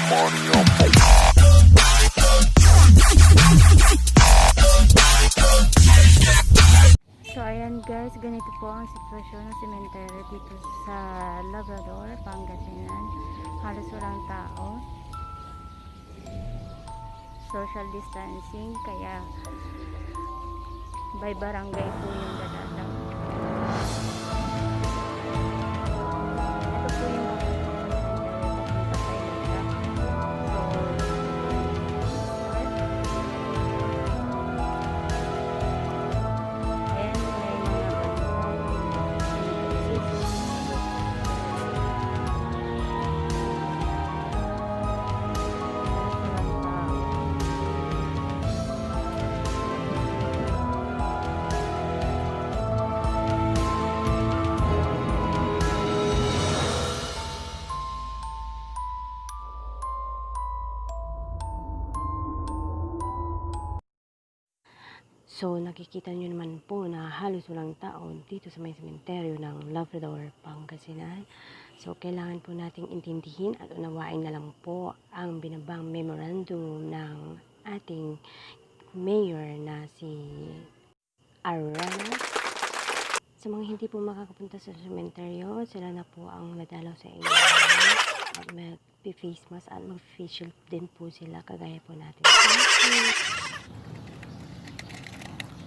So ayan guys, ganito po ang sitwasyon ng sementeryo dito sa Labrador, Pangasinan. Halos walang tao. Social distancing, kaya by barangay po yung dadalaw. Ito po yung So, nakikita nyo naman po na halos walang tao dito sa may sementeryo ng Labrador, Pangasinan. So, kailangan po nating intindihin at unawain na lang po ang binabang memorandum ng ating mayor na si Aranas. Sa mga hindi po makakapunta sa sementeryo, sila na po ang nadalaw sa inyo at mag-face mask at mag-facial din po sila kagaya po natin.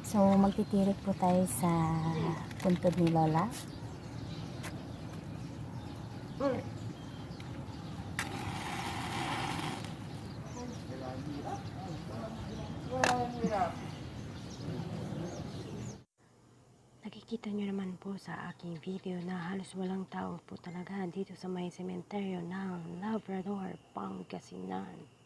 So, magtitirik po tayo sa puntod ni Lola. Nakikita nyo naman po sa aking video na halos walang tao po talaga dito sa may sementeryo ng Labrador, Pangasinan.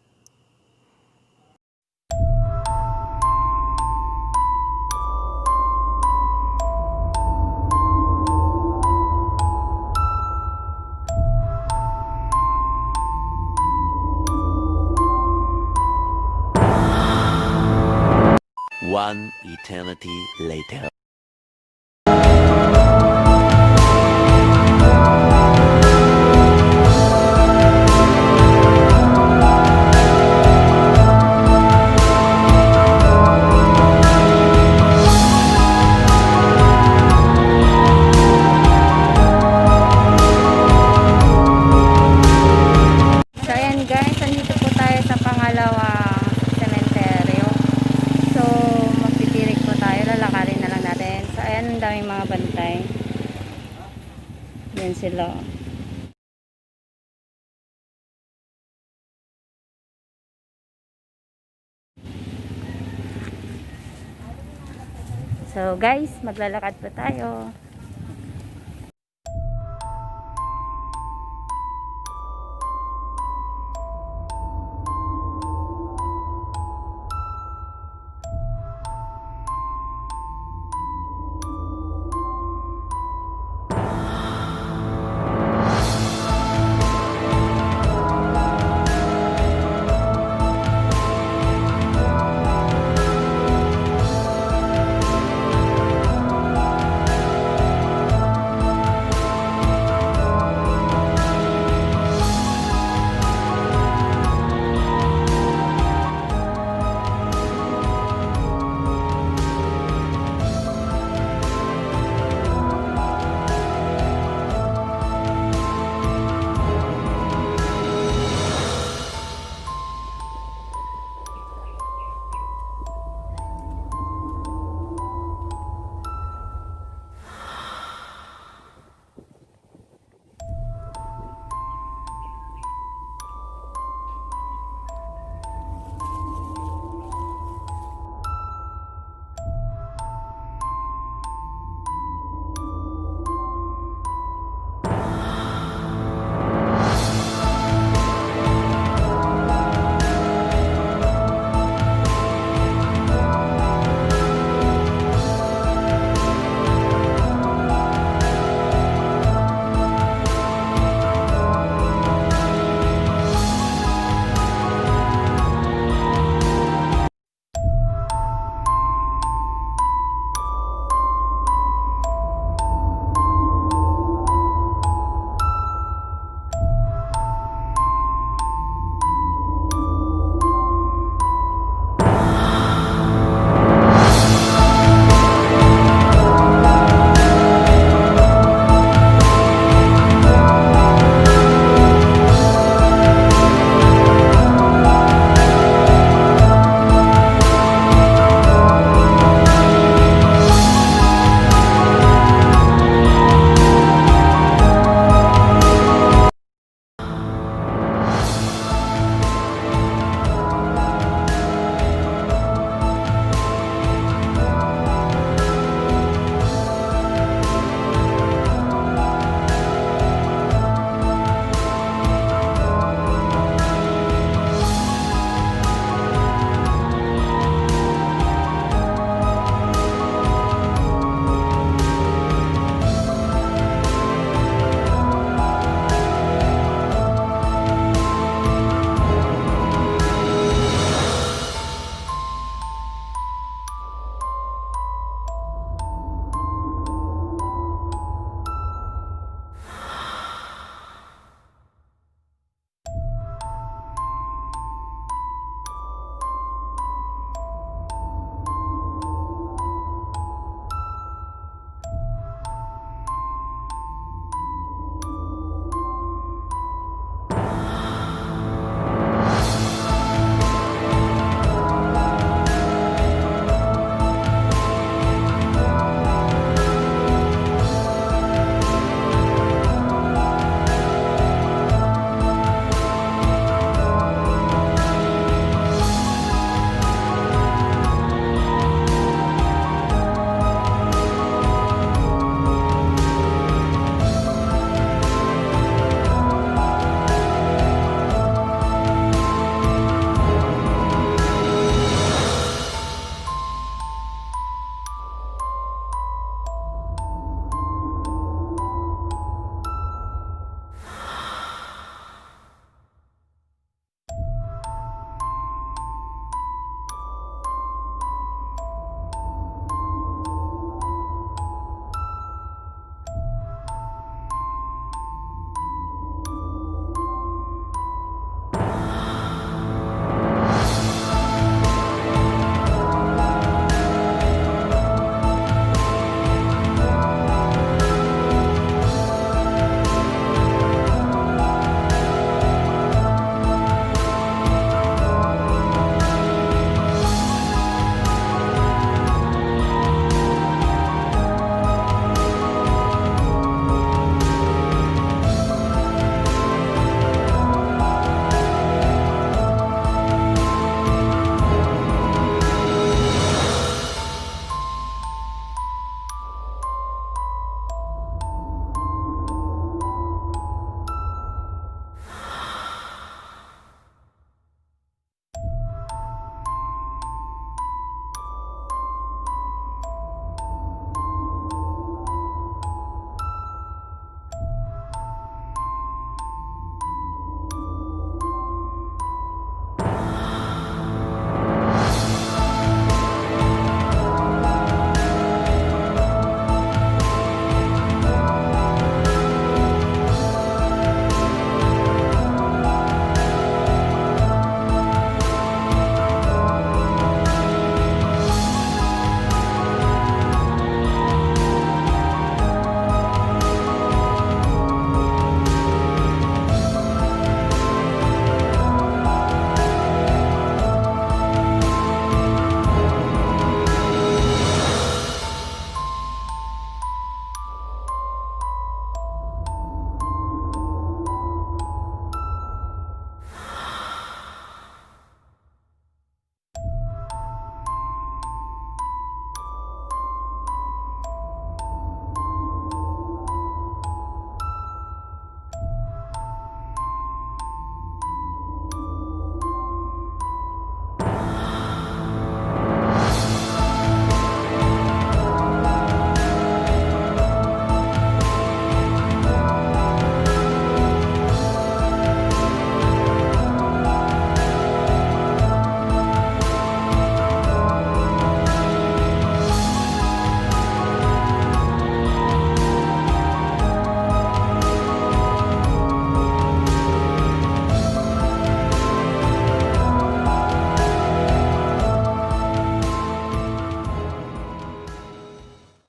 One eternity later. So ayan guys, nandito po tayo sa pangalawang sementeryo. So magtitirik po tayo, lalakarin na lang natin. So ayan, ang daming mga bantay. Yan sila. So guys, maglalakad po tayo.